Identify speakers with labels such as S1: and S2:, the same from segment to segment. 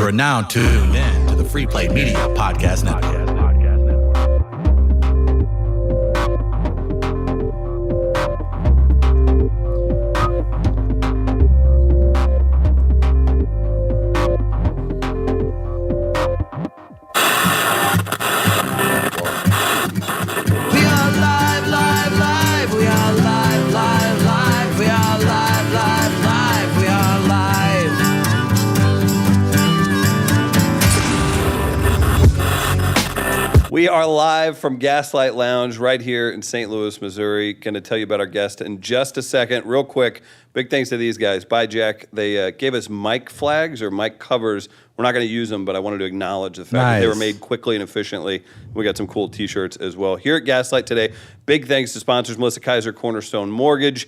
S1: You are now tuned in to the Free Play Media Podcast Network.
S2: We are live from Gaslight Lounge right here in St. Louis, Missouri. Going to tell you about our guest in just a second. Real quick, big thanks to these guys. By Jack, they gave us mic flags or mic covers. We're not going to use them, but I wanted to acknowledge the fact that they were made quickly and efficiently. We got some cool T-shirts as well. Here at Gaslight today, big thanks to sponsors Melissa Kaiser, Cornerstone Mortgage,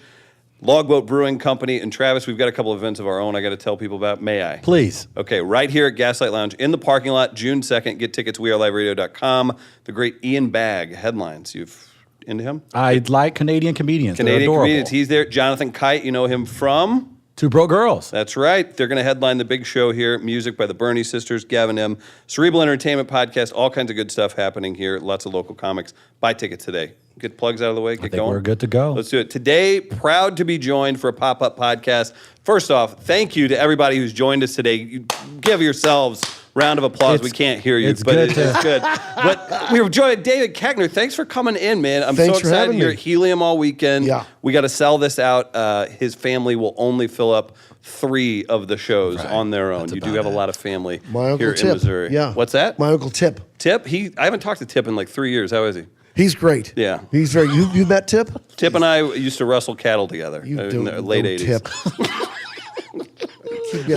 S2: Logboat Brewing Company, and Travis. We've got a couple of events of our own I got to tell people about. May I?
S1: Please.
S2: Okay, right here at Gaslight Lounge in the parking lot, June 2nd. Get tickets, weareliveradio.com. The great Ian Bagg, headlines. You've into him?
S1: I like Canadian comedians.
S2: Canadian comedians. He's there. Jonathan Kite, you know him from?
S1: Two Broke Girls.
S2: That's right. They're going to headline the big show here. Music by the Bernie Sisters, Gavin M. Cerebral Entertainment Podcast. All kinds of good stuff happening here. Lots of local comics. Buy tickets today. Get plugs out of the way. Get going.
S1: We're good to go.
S2: Let's do it. Today, proud to be joined for a pop-up podcast. First off, thank you to everybody who's joined us today. You give yourselves a round of applause. We can't hear you, but it's good. But we were joined. David Koechner, thanks for coming in, man. I'm so excited. You're at Helium all weekend.
S3: Yeah.
S2: We got to sell this out. His family will only fill up 3 of the shows on their own. You do have a lot of family here in Missouri.
S3: Yeah.
S2: What's that?
S3: My Uncle Tip.
S2: Tip? I haven't talked to Tip in like 3 years. How is he?
S3: He's great.
S2: Yeah.
S3: He's very. You met Tip?
S2: Tip and I used to wrestle cattle together in the late 80s.
S3: Tip.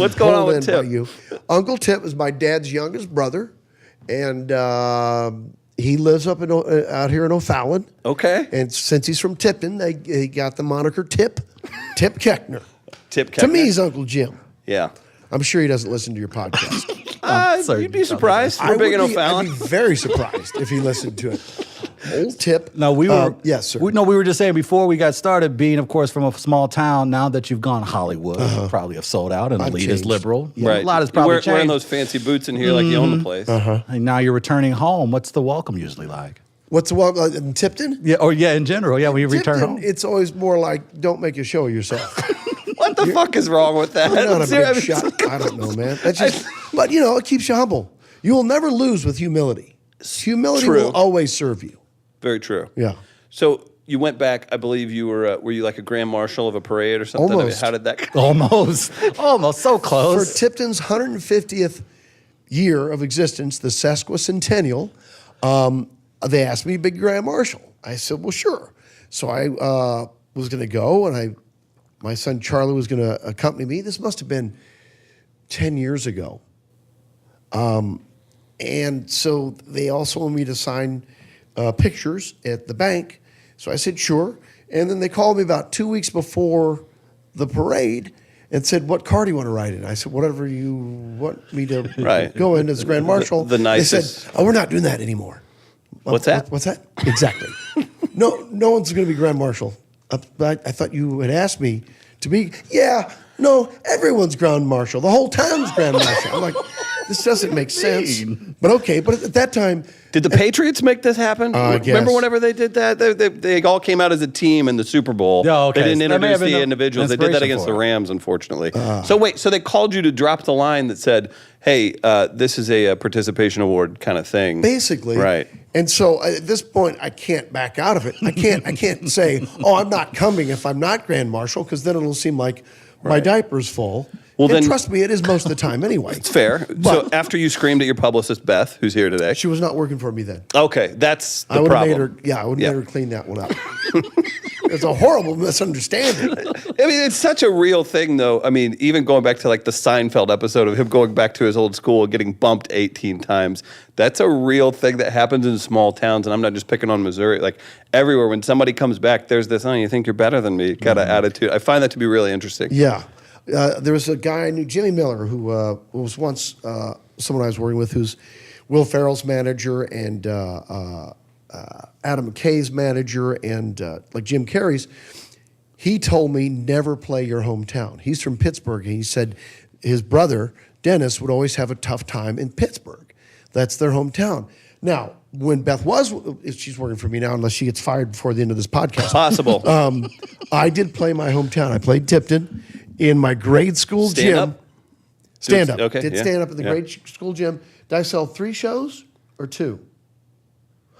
S2: What's going on with Tip?
S3: You. Uncle Tip is my dad's youngest brother, and he lives up out here in O'Fallon.
S2: Okay.
S3: And since he's from Tipton, he got the moniker Tip. Tip Koechner.
S2: Tip Koechner.
S3: To me, he's Uncle Jim.
S2: Yeah.
S3: I'm sure he doesn't listen to your podcast.
S2: You'd be surprised. We're big in O'Fallon.
S3: I'd be very surprised if he listened to it. Old Tip.
S1: No, we were.
S3: Yes, sir.
S1: We were just saying before we got started, being, of course, from a small town. Now that you've gone Hollywood, you probably have sold out and lead is liberal.
S3: Yeah.
S2: Right.
S1: A lot has probably changed.
S2: Wearing those fancy boots in here like you own the place.
S1: And now you're returning home. What's the welcome usually like?
S3: What's the welcome in Tipton?
S1: Yeah, in general. Yeah, when you return home.
S3: It's always more like, don't make a show of yourself.
S2: What the fuck is wrong with that?
S3: You're not a big shot. I don't know, man. That's just, but, it keeps you humble. You will never lose with humility. Humility will always serve you.
S2: Very true.
S3: Yeah.
S2: So you went back, I believe you were you like a grand marshal of a parade or something?
S3: Almost.
S2: How did that go?
S1: Almost, so close.
S3: For Tipton's 150th year of existence, the sesquicentennial, they asked me to be grand marshal. I said, well, sure. So I was going to go, and my son Charlie was going to accompany me. This must have been 10 years ago. And so they also wanted me to sign pictures at the bank. So I said, sure. And then they called me about 2 weeks before the parade and said, what car do you want to ride in? I said, whatever you want me to go in as Grand Marshal.
S2: The nicest.
S3: They said, we're not doing that anymore.
S2: What's that?
S3: What's that? Exactly. No one's going to be Grand Marshal. I thought you had asked me to be. Yeah, no, everyone's Grand Marshal. The whole town's Grand Marshal. I'm like, this doesn't make sense. But okay, but at that time.
S2: Did the Patriots make this happen? Remember whenever they did that? They all came out as a team in the Super Bowl.
S1: Oh, okay.
S2: They didn't introduce the individuals. They did that against the Rams, unfortunately. So they called you to drop the line that said, hey, this is a participation award kind of thing.
S3: Basically.
S2: Right.
S3: And so at this point, I can't back out of it. I can't say, I'm not coming if I'm not Grand Marshal, because then it'll seem like my diaper's full. Well, then trust me, it is most of the time anyway.
S2: It's fair. So after you screamed at your publicist, Beth, who's here today.
S3: She was not working for me then.
S2: Okay, that's the problem.
S3: I would have made her clean that one up. It's a horrible misunderstanding.
S2: I mean, it's such a real thing, though. I mean, even going back to like the Seinfeld episode of him going back to his old school and getting bumped 18 times. That's a real thing that happens in small towns, and I'm not just picking on Missouri. Like everywhere, when somebody comes back, there's this, you think you're better than me kind of attitude. I find that to be really interesting.
S3: Yeah. There was a guy I knew, Jimmy Miller, who was once someone I was working with, who's Will Ferrell's manager and Adam McKay's manager and like Jim Carrey's. He told me never play your hometown. He's from Pittsburgh, and he said his brother, Dennis, would always have a tough time in Pittsburgh. That's their hometown. Now, when Beth she's working for me now, unless she gets fired before the end of this podcast.
S2: Possible.
S3: I did play my hometown. I played Tipton in my grade school
S2: Stand
S3: gym.
S2: up?
S3: Stand up.
S2: Okay,
S3: Did
S2: yeah,
S3: stand up at the
S2: yeah.
S3: grade school gym. Did I sell 3 shows or 2?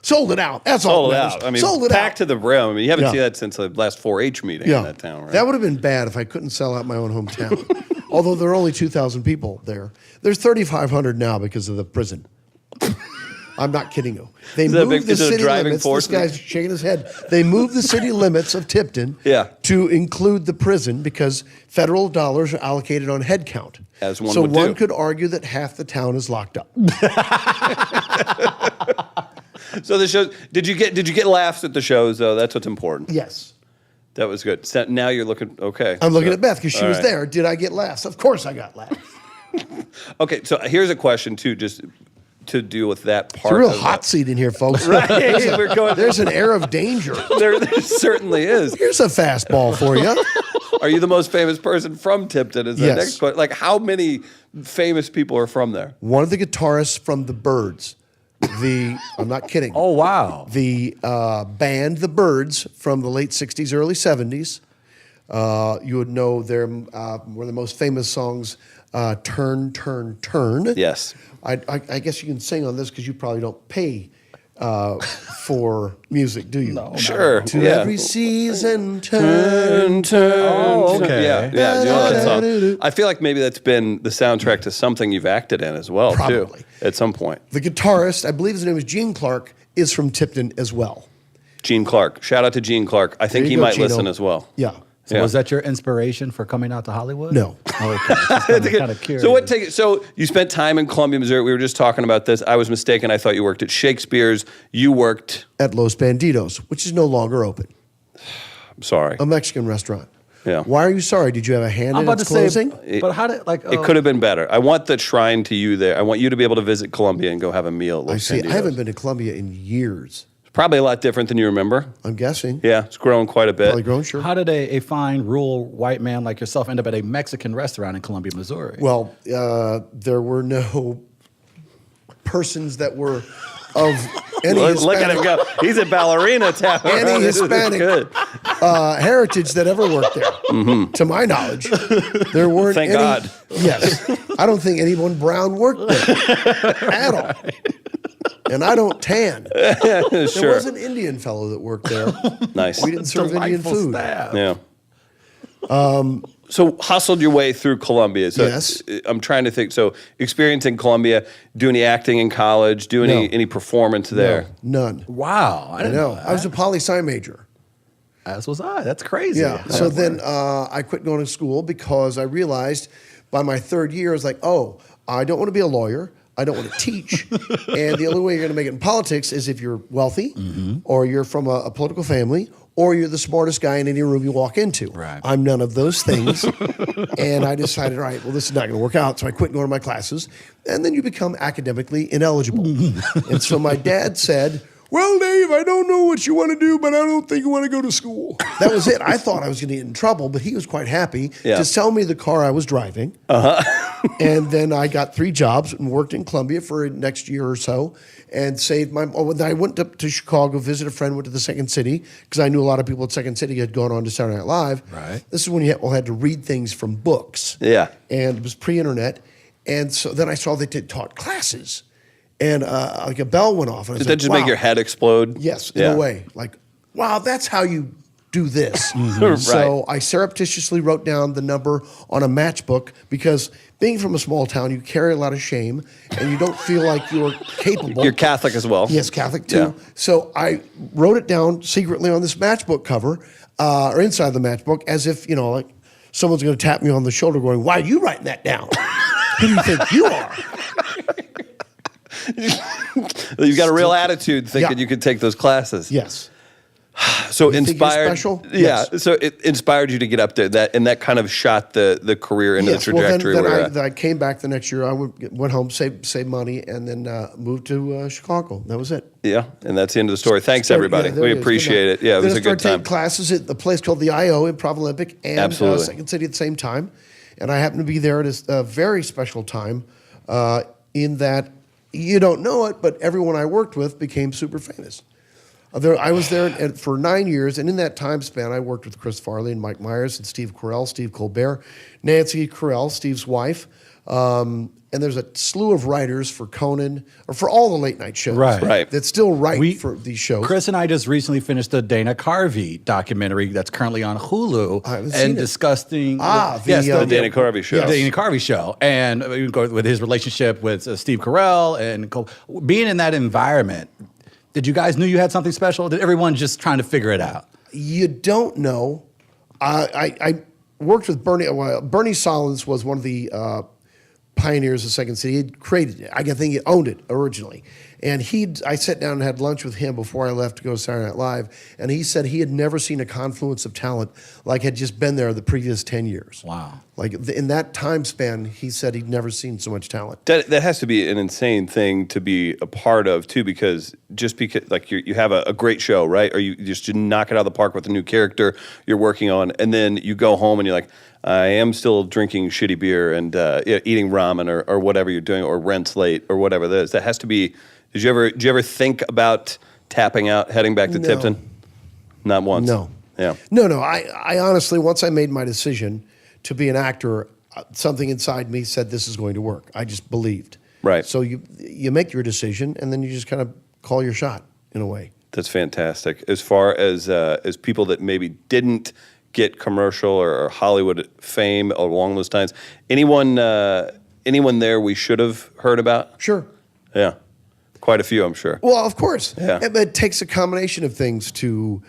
S3: Sold it out. That's all
S2: Sold
S3: that
S2: it
S3: matters.
S2: out. I mean,
S3: Sold it
S2: packed
S3: out.
S2: to the brim. I mean, you haven't
S3: Yeah.
S2: seen that since the last 4-H meeting in that town, right?
S3: That would have been bad if I couldn't sell out my own hometown. Although there are only 2,000 people there. There's 3,500 now because of the prison. I'm not kidding you. They
S2: Is that a
S3: moved
S2: big-
S3: the
S2: is it a
S3: city
S2: driving
S3: limits.
S2: force?
S3: This guy's shaking his head. They moved the city limits of Tipton
S2: Yeah.
S3: to include the prison because federal dollars are allocated on head count.
S2: As one
S3: so
S2: would
S3: one
S2: do.
S3: could argue that half the town is locked up.
S2: So the shows. Did you get laughs at the shows though? That's what's important.
S3: Yes.
S2: That was good. So now you're looking okay.
S3: I'm looking at Beth because she
S2: all
S3: was
S2: right.
S3: there. Did I get laughs? Of course I got laughs.
S2: Okay, so here's a question too, just to deal with that part.
S3: It's a real
S2: of
S3: hot seat in here, folks.
S2: Right. We're going-
S3: There's an air of danger.
S2: There certainly is.
S3: Here's a fastball for you.
S2: Are you the most famous person from Tipton? Is the
S3: Yes.
S2: next question. Like, how many famous people are from there?
S3: One of the guitarists from the Byrds. I'm not kidding.
S1: Oh, wow.
S3: The band The Byrds from the late 60s, early 70s. You would know their one of the most famous songs, Turn, Turn, Turn.
S2: Yes.
S3: I guess you can sing on this because you probably don't pay for music, do you? No.
S2: Sure.
S3: To
S2: yeah.
S3: every season, turn.
S1: Oh, okay.
S2: Yeah. You know that song. I feel like maybe that's been the soundtrack to something you've acted in as well,
S3: Probably.
S2: too, at some point.
S3: The guitarist, I believe his name is Gene Clark, is from Tipton as well.
S2: Gene Clark. Shout out to Gene Clark. I think
S3: There
S2: he
S3: you go,
S2: might
S3: Gino.
S2: listen as well.
S3: Yeah.
S1: So
S2: Yeah.
S1: was that your inspiration for coming out to Hollywood?
S3: No.
S1: Okay. Kind of curious.
S2: So you spent time in Columbia, Missouri. We were just talking about this. I was mistaken. I thought you worked at Shakespeare's. You worked.
S3: At Los Banditos, which is no longer open.
S2: I'm sorry.
S3: A Mexican restaurant.
S2: Yeah.
S3: Why are you sorry? Did you have a hand
S1: I'm
S3: in
S1: about
S3: its
S1: to say,
S3: closing?
S1: but how did
S2: It could have been better. I want the shrine to you there. I want you to be able to visit Columbia and go have a meal at Los
S3: I see.
S2: Banditos.
S3: I haven't been to Columbia in years.
S2: Probably a lot different than you remember.
S3: I'm guessing.
S2: Yeah, it's grown quite a bit.
S3: Probably grown, sure.
S1: How did a fine rural white man like yourself end up at a Mexican restaurant in Columbia, Missouri?
S3: Well, there were no persons that were of any
S2: Look at him
S3: Hispanic,
S2: go. He's a ballerina town.
S3: any
S2: This is
S3: Hispanic
S2: good.
S3: heritage that ever worked there. To my knowledge, there weren't
S2: Thank
S3: any.
S2: God.
S3: Yes. I don't think anyone brown worked there at all. And I don't tan. There
S2: Sure.
S3: was an Indian fellow that worked there.
S2: Nice.
S3: We didn't serve Indian
S1: Delightful
S3: food.
S1: staff.
S2: Yeah. So hustled your way through Columbia. So
S3: Yes.
S2: I'm trying to think. So experience in Columbia, do any acting in college, do any performance there?
S3: No, none.
S1: Wow.
S3: I
S1: didn't
S3: know.
S1: that.
S3: I was a poli-sci major.
S1: As was I. That's crazy.
S3: Yeah. So then I quit going to school because I realized by my 3rd year, I was like, oh, I don't want to be a lawyer. I don't want to teach. And the only way you're going to make it in politics is if you're wealthy or you're from a political family or you're the smartest guy in any room you walk into.
S1: Right.
S3: I'm none of those things. And I decided, all right, well, this is not going to work out. So I quit going to my classes. And then you become academically ineligible. And so my dad said, well, Dave, I don't know what you want to do, but I don't think you want to go to school. That was it. I thought I was going to get in trouble, but he was quite happy
S2: Yeah.
S3: to sell me the car I was driving. And then I got 3 jobs and worked in Columbia for the next year or so and saved my. Oh, then I went up to Chicago, visit a friend, went to the Second City because I knew a lot of people at Second City had gone on to Saturday Night Live.
S1: Right.
S3: This is when you had to read things from books.
S2: Yeah.
S3: And it was pre-internet. And so then I saw they taught classes. And like a bell went off. And I was
S2: Did that
S3: like,
S2: just
S3: wow.
S2: make your head explode?
S3: Yes, in
S2: Yeah.
S3: a way. Like, wow, that's how you do this.
S2: Right.
S3: So I surreptitiously wrote down the number on a matchbook because being from a small town, you carry a lot of shame and you don't feel like you're capable.
S2: You're Catholic as well.
S3: Yes, Catholic too.
S2: Yeah.
S3: So I wrote it down secretly on this matchbook cover or inside the matchbook as if, like someone's going to tap me on the shoulder going, why are you writing that down? Who do you think you are?
S2: You've got a real attitude thinking
S3: Yeah.
S2: you could take those classes.
S3: Yes.
S2: So
S3: think you're
S2: inspired.
S3: special?
S2: Yeah.
S3: Yes.
S2: So it inspired you to get up there. That kind of shot the career into the trajectory.
S3: Well,
S2: where
S3: then I came back the next year. I went home, saved money, and then moved to Chicago. That was it.
S2: yeah, and that's the end of the story. Thanks everybody.
S3: Yeah, there
S2: We
S3: it is.
S2: appreciate
S3: Good
S2: it. Yeah, it
S3: night.
S2: was
S3: Then
S2: a good
S3: I started
S2: time.
S3: taking classes at the place called the I.O. Improv Olympic and
S2: Absolutely.
S3: Second City at the same time. And I happened to be there at a very special time in that you don't know it, but everyone I worked with became super famous. I was there for 9 years, and in that time span, I worked with Chris Farley and Mike Myers and Steve Carell, Steve Colbert, Nancy Carell, Steve's wife. And there's a slew of writers for Conan, or for all the late night shows.
S2: Right.
S3: That still write for these shows.
S1: Chris and I just recently finished the Dana Carvey documentary that's currently on Hulu.
S3: I haven't seen it.
S1: discussing
S2: the Dana Carvey show.
S1: The Dana Carvey show. And we go with his relationship with Steve Carell and being in that environment. Did you guys knew you had something special? Did everyone just trying to figure it out?
S3: You don't know. I worked with Bernie. Well, Bernie Solins was one of the pioneers of Second City. He created it. I think he owned it originally. And I sat down and had lunch with him before I left to go to Saturday Night Live. And he said he had never seen a confluence of talent like had just been there the previous 10 years.
S1: Wow.
S3: Like in that time span, he said he'd never seen so much talent.
S2: That has to be an insane thing to be a part of too, because like you have a great show, right? Or you just knock it out of the park with a new character you're working on, and then you go home and you're like, I am still drinking shitty beer and eating ramen or whatever you're doing, or rent's late or whatever that is. That has to be. Did you ever think about tapping out, heading back to Tipton? Not once.
S3: No.
S2: Yeah.
S3: No. I honestly, once I made my decision to be an actor, something inside me said this is going to work. I just believed.
S2: Right.
S3: So you make your decision, and then you just kind of call your shot in a way.
S2: That's fantastic. As far as people that maybe didn't get commercial or Hollywood fame along those times, anyone there we should have heard about?
S3: Sure.
S2: Yeah. Quite a few, I'm sure.
S3: Well, of course.
S2: Yeah.
S3: But it takes a combination of things to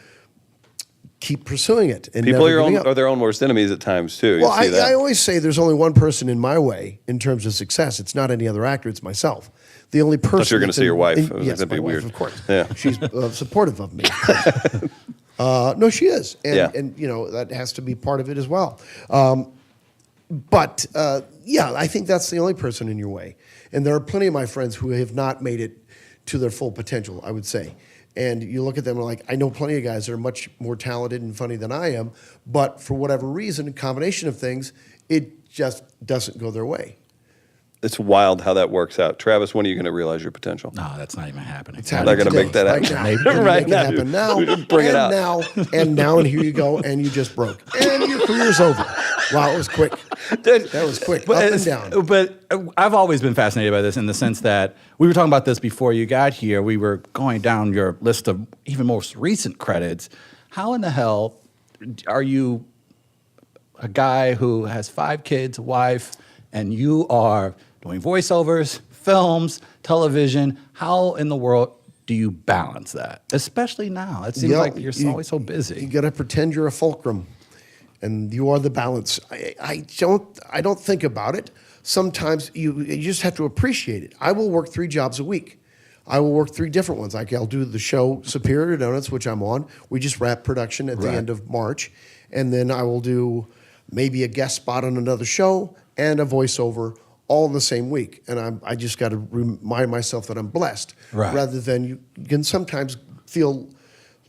S3: keep pursuing it. And
S2: People
S3: never
S2: are their own worst enemies at times, too.
S3: Well, I always say there's only one person in my way in terms of success. It's not any other actor. It's myself. The only person.
S2: I thought you were going to say your wife.
S3: Yes,
S2: that'd be
S3: my wife,
S2: weird.
S3: of course.
S2: Yeah.
S3: She's supportive of me. No, she is. And that has to be part of it as well. But I think that's the only person in your way. And there are plenty of my friends who have not made it to their full potential, I would say. And you look at them and like, I know plenty of guys that are much more talented and funny than I am, but for whatever reason, a combination of things, it just doesn't go their way.
S2: It's wild how that works out. Travis, when are you going to realize your potential?
S1: No, that's not even happening.
S3: It's
S2: They're not going to make that happen.
S3: Right now.
S2: Right
S3: Make it happen now.
S2: Bring it out.
S3: And here you go, and you just broke. And your career's over. Wow, it was quick. That was quick, up and down.
S1: But I've always been fascinated by this in the sense that we were talking about this before you got here. We were going down your list of even most recent credits. How in the hell are you a guy who has 5 kids, a wife, and you are doing voiceovers, films, television? How in the world do you balance that? Especially now. It seems like you're always so busy.
S3: You got to pretend you're a fulcrum. And you are the balance. I don't think about it. Sometimes you just have to appreciate it. I will work 3 jobs a week. I will work 3 different ones. I'll do the show Superior Donuts, which I'm on. We just wrapped production at the end of March. And then I will do maybe a guest spot on another show and a voiceover all in the same week. And I just got to remind myself that I'm blessed.
S1: Right.
S3: Rather than you can sometimes feel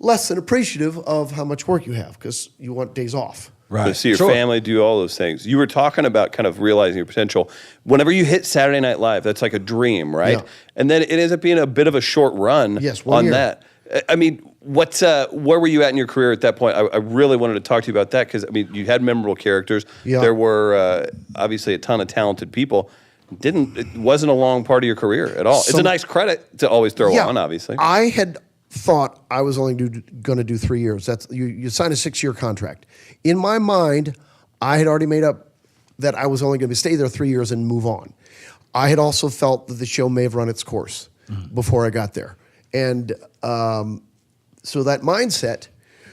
S3: less than appreciative of how much work you have because you want days off.
S1: Right.
S2: To see your family, do all those things. You were talking about kind of realizing your potential. Whenever you hit Saturday Night Live, that's like a dream, right?
S3: Yeah.
S2: And then it ends up being a bit of a short run on
S3: year.
S2: that. I mean, where were you at in your career at that point? I really wanted to talk to you about that because, I mean, you had memorable characters.
S3: Yeah.
S2: There were obviously a ton of talented people. It wasn't a long part of your career at all. It's a nice credit to always throw on, obviously.
S3: I had thought I was only going to do 3 years. That's you sign a 6-year contract. In my mind, I had already made up that I was only going to stay there 3 years and move on. I had also felt that the show may have run its course before I got there. And so that mindset,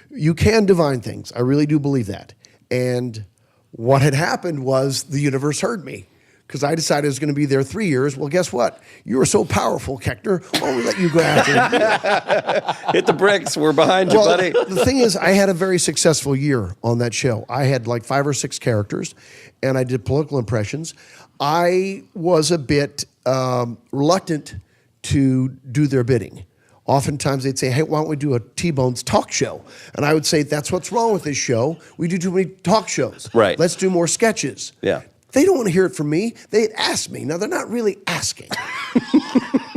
S3: you can divine things. I really do believe that. And what had happened was the universe heard me. Because I decided I was going to be there 3 years. Well, guess what? You were so powerful, Koechner. Why don't we let you go after it?
S2: Hit the bricks. We're behind you, buddy.
S3: The thing is, I had a very successful year on that show. I had like 5 or 6 characters, and I did political impressions. I was a bit reluctant to do their bidding. oftentimes they'd say, hey, why don't we do a T-Bone's talk show? And I would say, that's what's wrong with this show. We do too many talk shows.
S2: Right.
S3: Let's do more sketches.
S2: Yeah.
S3: They don't want to hear it from me. They ask me. Now, they're not really asking.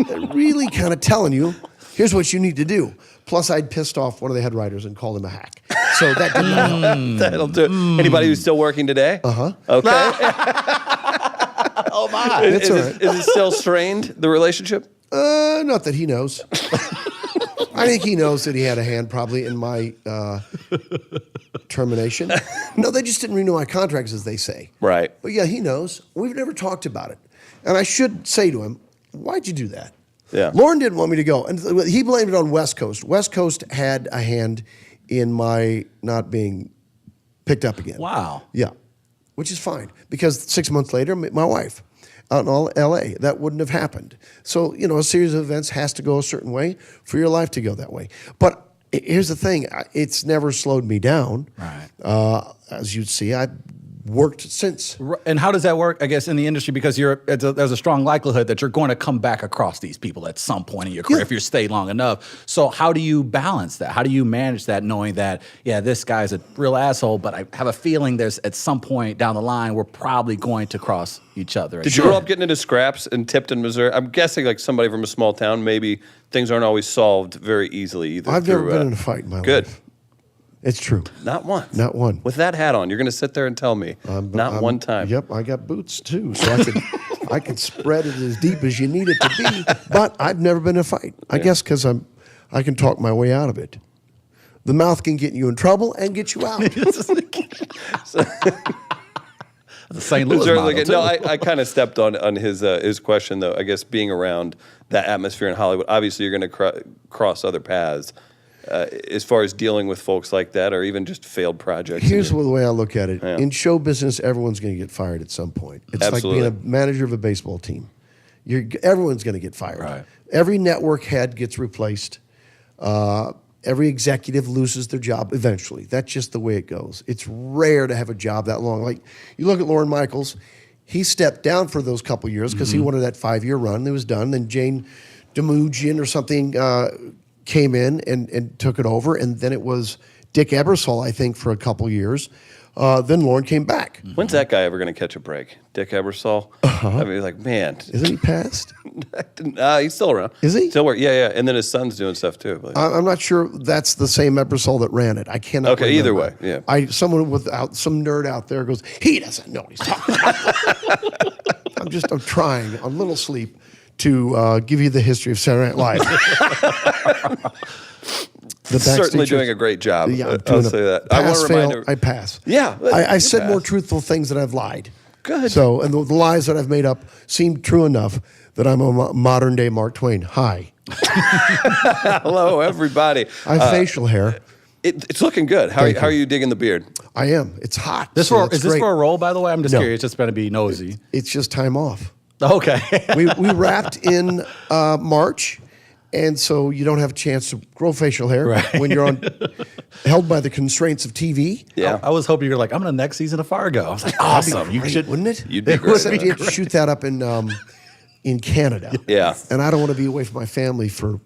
S3: They're really kind of telling you, here's what you need to do. Plus, I'd pissed off one of the head writers and called him a hack. So that did not help.
S2: That'll do it. Anybody who's still working today?
S3: Uh-huh.
S2: Okay.
S1: Oh my!
S3: It's all right.
S2: Is it still strained, the relationship?
S3: Not that he knows. I think he knows that he had a hand probably in my termination. No, they just didn't renew my contracts, as they say.
S2: Right.
S3: But yeah, he knows. We've never talked about it. And I should say to him, why'd you do that?
S2: Yeah.
S3: Lauren didn't want me to go. And he blamed it on West Coast. West Coast had a hand in my not being picked up again.
S1: Wow.
S3: Yeah, which is fine. Because 6 months later, my wife out in L.A., that wouldn't have happened. So, a series of events has to go a certain way for your life to go that way. But here's the thing. It's never slowed me down.
S1: Right.
S3: As you'd see, I've worked since.
S1: And how does that work, I guess, in the industry? Because there's a strong likelihood that you're going to come back across these people at some point in your career if you stay long enough. So how do you balance that? How do you manage that, knowing that, yeah, this guy's a real asshole, but I have a feeling there's at some point down the line we're probably going to cross each other.
S2: Did you grow up getting into scraps in Tipton, Missouri? I'm guessing like somebody from a small town, maybe things aren't always solved very easily either.
S3: I've never been in a fight in my
S2: Good.
S3: life. It's true.
S2: Not once.
S3: Not one.
S2: With that hat on, you're going to sit there and tell me. Not one time.
S3: Yep, I got boots too, so I could spread it as deep as you need it to be. But I've never been in a fight. I guess because I can talk my way out of it. The mouth can get you in trouble and get you out.
S1: the St. Louis model, too.
S2: No, I kind of stepped on his question though. I guess being around that atmosphere in Hollywood, obviously you're going to cross other paths. As far as dealing with folks like that, or even just failed projects.
S3: Here's the way I look at it.
S2: Yeah.
S3: In show business, everyone's going to get fired at some point. It's
S2: Absolutely.
S3: like being a manager of a baseball team. Everyone's going to get fired.
S1: Right.
S3: Every network head gets replaced. Every executive loses their job eventually. That's just the way it goes. It's rare to have a job that long. Like, you look at Lorne Michaels, he stepped down for those couple years because he wanted that 5-year run. It was done. Then Jane Demugian or something came in and took it over, and then it was Dick Ebersol, I think, for a couple years. Then Lorne came back.
S2: When's that guy ever going to catch a break? Dick Ebersol? I mean, like, man.
S3: Isn't he passed?
S2: He's still around.
S3: Is he?
S2: Still working. Yeah. And then his son's doing stuff too. But
S3: I'm not sure that's the same Ebersol that ran it. I cannot
S2: Okay, either
S3: remember.
S2: way, yeah.
S3: Someone without some nerd out there goes, he doesn't know what he's talking about. I'm trying on little sleep to give you the history of Saturday Night Live.
S2: certainly doing a great job.
S3: Yeah,
S2: I'll say that. I want to remind
S3: fail, I pass.
S2: Yeah,
S3: I
S2: you
S3: said
S2: pass.
S3: more truthful things than I've lied.
S2: Good.
S3: So, and the lies that I've made up seem true enough that I'm a modern day Mark Twain. Hi.
S2: Hello, everybody.
S3: I have facial hair.
S2: It's looking good. How are you digging the beard?
S3: I am. It's hot.
S1: Is
S3: so
S1: this
S3: great.
S1: for a role, by the way? I'm just
S3: No.
S1: curious. Just going to be nosy.
S3: It's just time off.
S1: Okay.
S3: We wrapped in March, and so you don't have a chance to grow facial hair when you're held by the constraints of TV.
S2: Yeah.
S1: I was hoping you were like, I'm in the next season of Fargo. I was like, awesome. You
S3: Great,
S1: should.
S3: wouldn't it?
S2: You'd be
S3: It
S2: great
S3: would.
S2: at
S3: You have to shoot that up in Canada.
S2: Yeah.
S3: And I don't want to be away from my family for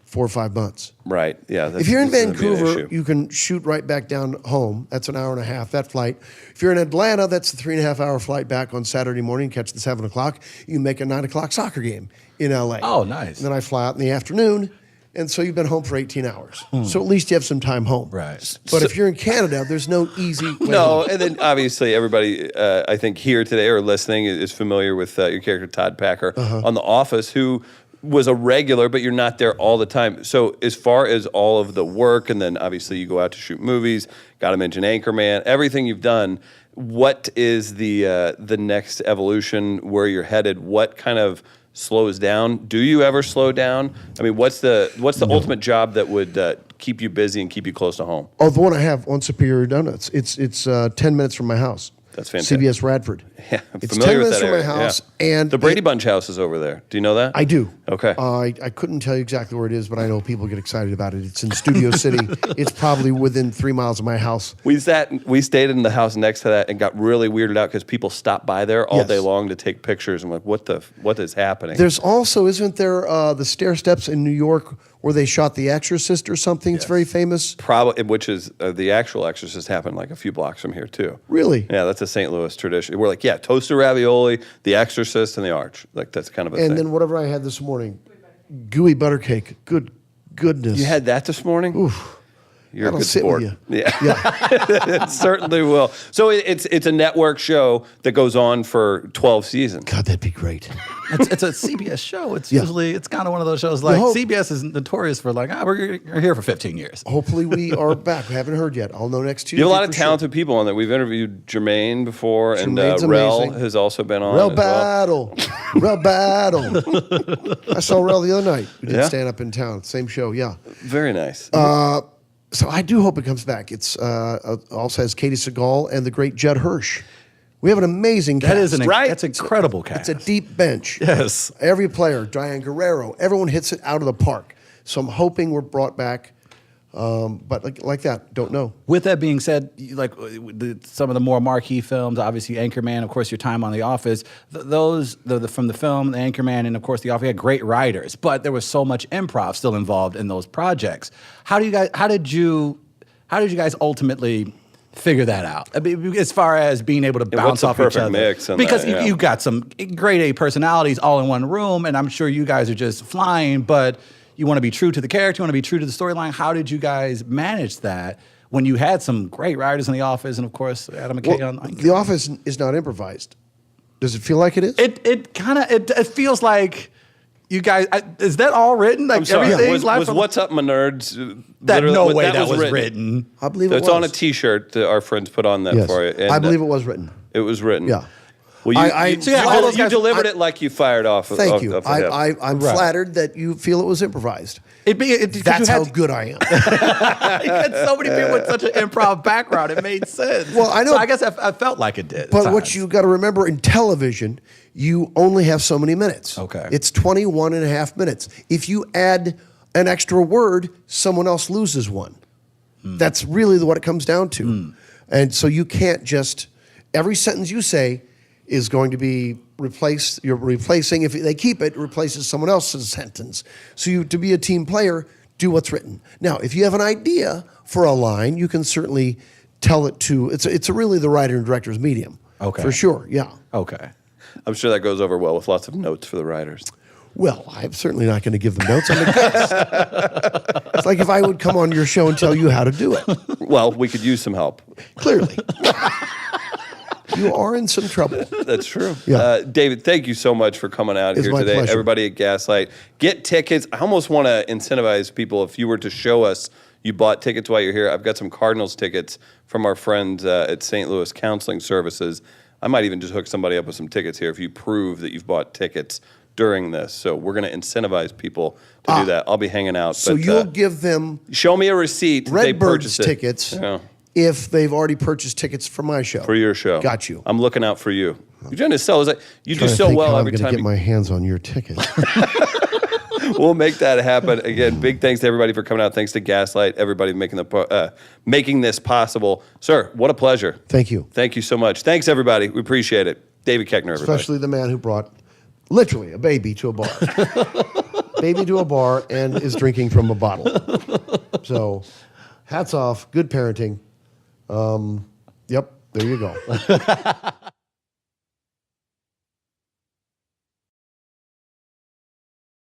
S3: 4 or 5 months.
S2: Right. Yeah.
S3: If you're in
S2: that's gonna be an
S3: Vancouver,
S2: issue.
S3: you can shoot right back down home. That's an hour and a half, that flight. If you're in Atlanta, that's a 3.5-hour flight back on Saturday morning, catch the 7 o'clock. You can make a 9 o'clock soccer game in LA.
S1: Oh, nice.
S3: And then I fly out in the afternoon, and so you've been home for 18 hours. So at least you have some time home.
S1: Right.
S3: But if you're in Canada, there's no easy way
S2: No,
S3: home.
S2: and then obviously everybody, I think here today or listening is familiar with your character Todd Packer on The Office, who was a regular, but you're not there all the time. So as far as all of the work, and then obviously you go out to shoot movies, got to mention Anchorman, everything you've done, what is the next evolution, where you're headed? What kind of slows down? Do you ever slow down? I mean, what's the ultimate job that would keep you busy and keep you close to home?
S3: Oh, the one I have on Superior Donuts. It's 10 minutes from my house.
S2: That's fantastic.
S3: CBS Radford.
S2: Yeah, I'm
S3: It's
S2: familiar
S3: 10
S2: with
S3: minutes
S2: that
S3: from my
S2: area,
S3: house.
S2: yeah.
S3: And
S2: The Brady Bunch house is over there. Do you know that?
S3: I do.
S2: Okay.
S3: I couldn't tell you exactly where it is, but I know people get excited about it. It's in Studio City. It's probably within 3 miles of my house.
S2: We stayed in the house next to that and got really weirded out because people stopped by there all
S3: Yes.
S2: day long to take pictures. I'm like, what is happening?
S3: There's also, isn't there the stair steps in New York where they shot The Exorcist or something. It's very famous.
S2: Probably, which is the actual Exorcist happened like a few blocks from here too.
S3: Really?
S2: Yeah, that's a St. Louis tradition. We're like, yeah, toasted ravioli, The Exorcist, and the Arch. Like that's kind of a thing.
S3: And then whatever I had this morning, gooey butter cake. Good goodness.
S2: You had that this morning?
S3: Oof.
S2: You're
S3: That'll
S2: a good
S3: sit
S2: sport.
S3: with you.
S2: Yeah,
S3: Yeah.
S2: it certainly will. So it's a network show that goes on for 12 seasons.
S3: God, that'd be great.
S1: It's a CBS show. It's
S3: Yeah.
S1: usually, it's kind of one of those shows like
S3: hope-
S1: CBS is notorious for like, we're here for 15 years.
S3: Hopefully we are back. We haven't heard yet. I'll know next Tuesday.
S2: You have a lot of
S3: for sure.
S2: talented people on there. We've interviewed Jermaine before, and
S3: Jermaine's
S2: Rel
S3: amazing.
S2: has also been on.
S3: Rel
S2: as well.
S3: Battle. Rel Battle. I saw Rel the other night. We did
S2: Yeah?
S3: stand up in town. Same show, yeah.
S2: Very nice.
S3: So I do hope it comes back. It's also has Katie Seagal and the great Judd Hirsch. We have an amazing cast.
S1: That is
S2: Right?
S1: that's incredible cast.
S3: It's a deep bench.
S1: Yes.
S3: Every player, Diane Guerrero, everyone hits it out of the park. So I'm hoping we're brought back. But like that, don't know.
S1: With that being said, some of the more marquee films, obviously Anchorman, of course, your time on The Office, from the film, The Anchorman, and of course The Office had great writers, but there was so much improv still involved in those projects. How did you guys ultimately figure that out? I mean, as far as being able to
S2: Yeah,
S1: bounce
S2: what's the
S1: off each
S2: perfect
S1: other,
S2: mix in
S1: because
S2: that, yeah.
S1: you got some grade A personalities all in one room, and I'm sure you guys are just flying, but you want to be true to the character, you want to be true to the storyline. How did you guys manage that when you had some great writers in The Office and, of course, Adam McKay on Anchorman?
S3: The Office is not improvised. Does it feel like it is?
S1: It feels like you guys. Is that all written? Like
S2: I'm sorry.
S1: everything's live
S2: Was
S1: from-
S2: What's Up, my nerds?
S1: that
S2: literally-
S1: no way that was written.
S3: I believe it
S2: It's
S3: was.
S2: on a T-shirt that our friends put on that
S3: Yes.
S2: for you. And,
S3: I believe it was written.
S2: It was written.
S3: Yeah.
S2: Well,
S3: So yeah, all those
S2: you
S1: guys-
S2: delivered it like you fired off.
S3: Thank you.
S2: Off the hip.
S3: I'm
S1: Right.
S3: flattered that you feel it was improvised.
S1: Because
S3: That's
S1: you
S3: how
S1: had,
S3: good I am.
S1: you had so many people with such an improv background. It made sense.
S3: Well, I know-
S1: So I guess I felt like it did. at
S3: But what
S1: times.
S3: you got to remember in television, you only have so many minutes.
S1: Okay.
S3: It's 21 and a half minutes. If you add an extra word, someone else loses one. That's really what it comes down to. And so you can't just, every sentence you say is going to be replaced. You're replacing, if they keep it, replaces someone else's sentence. So you, to be a team player, do what's written. Now, if you have an idea for a line, you can certainly tell it to, it's really the writer and director's medium.
S1: Okay.
S3: For sure, yeah.
S1: Okay.
S2: I'm sure that goes over well with lots of notes for the writers.
S3: Well, I'm certainly not going to give them notes. I'm a guest. It's like if I would come on your show and tell you how to do it.
S2: Well, we could use some help.
S3: Clearly. You are in some trouble.
S2: That's true.
S3: Yeah.
S2: David, thank you so much for coming out
S3: It's
S2: here
S3: my
S2: today.
S3: pleasure.
S2: Everybody at Gaslight, get tickets. I almost want to incentivize people. If you were to show us you bought tickets while you're here, I've got some Cardinals tickets from our friends at St. Louis Counseling Services. I might even just hook somebody up with some tickets here if you prove that you've bought tickets during this. So we're going to incentivize people to do that. I'll be hanging out.
S3: So
S2: but,
S3: you'll give them
S2: show me a receipt that they
S3: Redbirds
S2: purchased it.
S3: tickets
S2: Yeah.
S3: if they've already purchased tickets for my show.
S2: For your show.
S3: Got you.
S2: I'm looking out for you. You're trying to sell. You do
S3: Trying to
S2: so
S3: think
S2: well
S3: how
S2: every
S3: I'm
S2: time.
S3: going to get my hands on your tickets.
S2: We'll make that happen. Again, big thanks to everybody for coming out. Thanks to Gaslight, everybody making this possible. Sir, what a pleasure.
S3: Thank you.
S2: Thank you so much. Thanks, everybody. We appreciate it. David Koechner, everybody.
S3: Especially the man who brought literally a baby to a bar. Baby to a bar and is drinking from a bottle. So hats off. Good parenting. Yep, there you go.